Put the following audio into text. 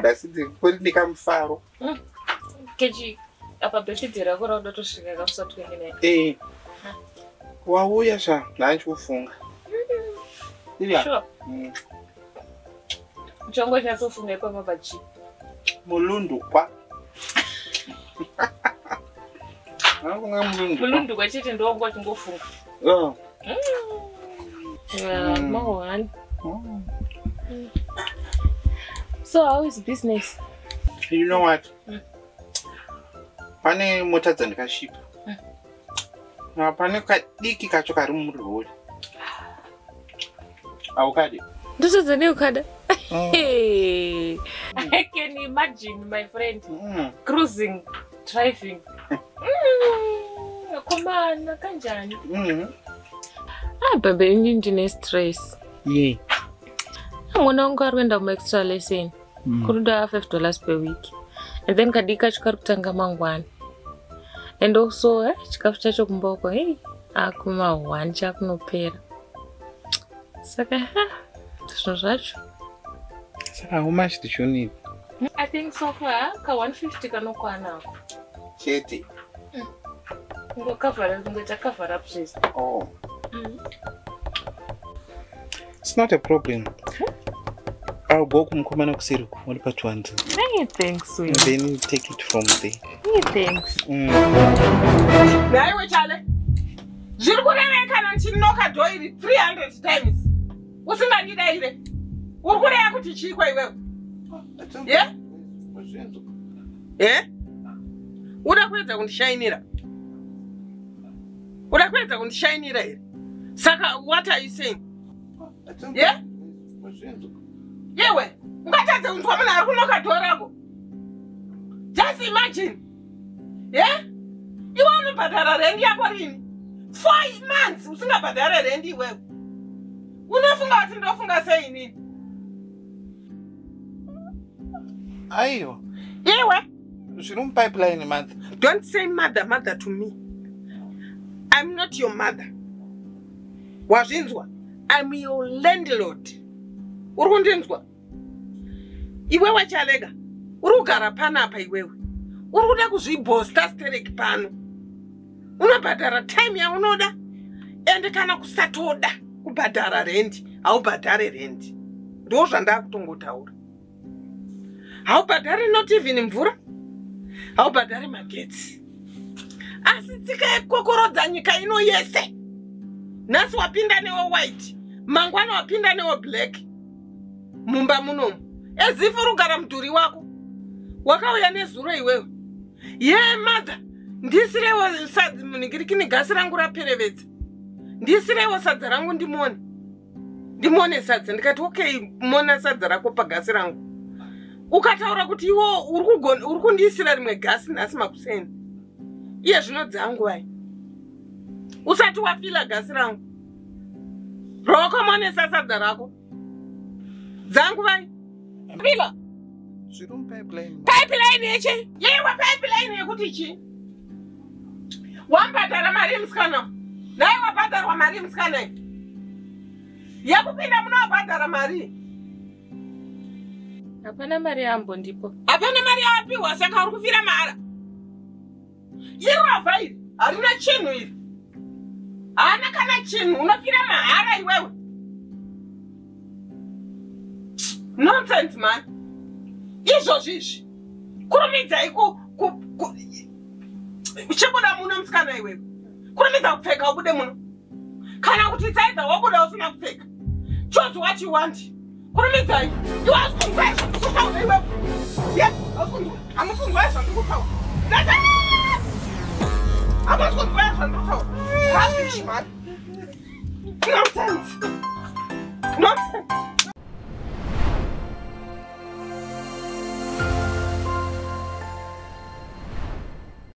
ndasiti kundika mufaro. Kechi apa birthday rako raudotosvika kausati kuende. Wauya sha ndachiufunga. Sure. Chongo chatsofunga ipa mabachi. Mulundukwa. Mulundukwa chete ndongo chingofunga. Man. So how is business? You know what? Pane mota dzandikashipa. Pane kadiki kacho kari murori. Aukadi. This is the new card. Hey, I can imagine my friend cruising, driving. Come on, kanjani. Baby, you need stress. Yeah. I'm going to extra lesson. Kuruda $5 per week. And then kadika chikaputanga mangwana. And also, chikafu chacho kumboko, hey, akuma wanja kunopera. Saka, how much did you need? I think so far, 150 kanokwana. Cheti. Go cover up, please. Oh. It's not a problem. I'll go to Mkomana Kusiru. What about one? Many thanks, sweet. Then you take it from there. Many thanks. Naiwe chale. Zvirikurewe kana nchinoka doiri 300 times. Usingandida ire. Urikureya kuti chikwa iwewe. Yeah? Eh? Uda kuedza kundishainira. Uda kuedza kundishainira ire. Saka, what are you saying? Yeah? Yewe, ungatadze kuti wamuna ari kunoka dhorako. Just imagine. Yeah? Iwe unobhadhara rendi yako rini? 4 months usingabhadhara rendi iwewe. Unofunga kuti ndofunga sei inini? Ayo. Yewe. Zviri pipeline mother. Don't say mother to me. I'm not your mother. Wazvinzwa? I'm your landlord. Urikundinzwa? Iwewe chalega. Urikugara panapa iwewe. Urikuda kuzvibhosta stereki pano. Unobhadhara time yaunoda. Ende kana kusatoda kubhadhara rendi, haubhadhare rendi. Ndo zvandakutongotaura. Haubhadhari not even mvura. Haubhadhari magetsi. Asi tsika yekukokorodza nyika ino yese. Nhasi wapinda newo white, mangwana wapinda newo black. Mumba munomu. Ezifu rugara mudhuri wako. Wakauya nezuro iwewe. Yeah, mother. Ndisirewo sadzi muningirikini gasi rangu raperevedza. Ndisirewo sadza rangu ndimone. Ndimone sadza. Ndikati okay, mona sadza rako pagasi rangu. Ukataura kuti iwo uri kundisira rimwe gasi nhasi makuseni. Iye zvino dzangu vai. Usati wafila gasi rangu. Roko monesa sadza rako. Dzangu vai. Fila. Zviri pipeline. Pipeline yeche? Yewe pipeline yekuti chi? Wambhadhara mari musikana. Naye wabhadharwa mari musikana. Yakupinda munobhadhara mari. Hapana mari yambo ndipo. Hapana mari yapiwa saka uri kufira mara. Irava iri harina chinhu iri. Hana kana chinhu unofira mahara iwewe. Nonsense man. Izvozvizvi. Kurumidzai uchibuda muno musikana iwewe. Kurumidza kupfeka ubude muno. Kana kuti tsaidza wabuda usina kupfeka. Choose what you want. Kurumidzai. You are confessed. Kutaura iwewe. Yeah, amufungwa zvandikutaura. Amufungwa zvandikutaura. Rubbish man. Nonsense. Nonsense.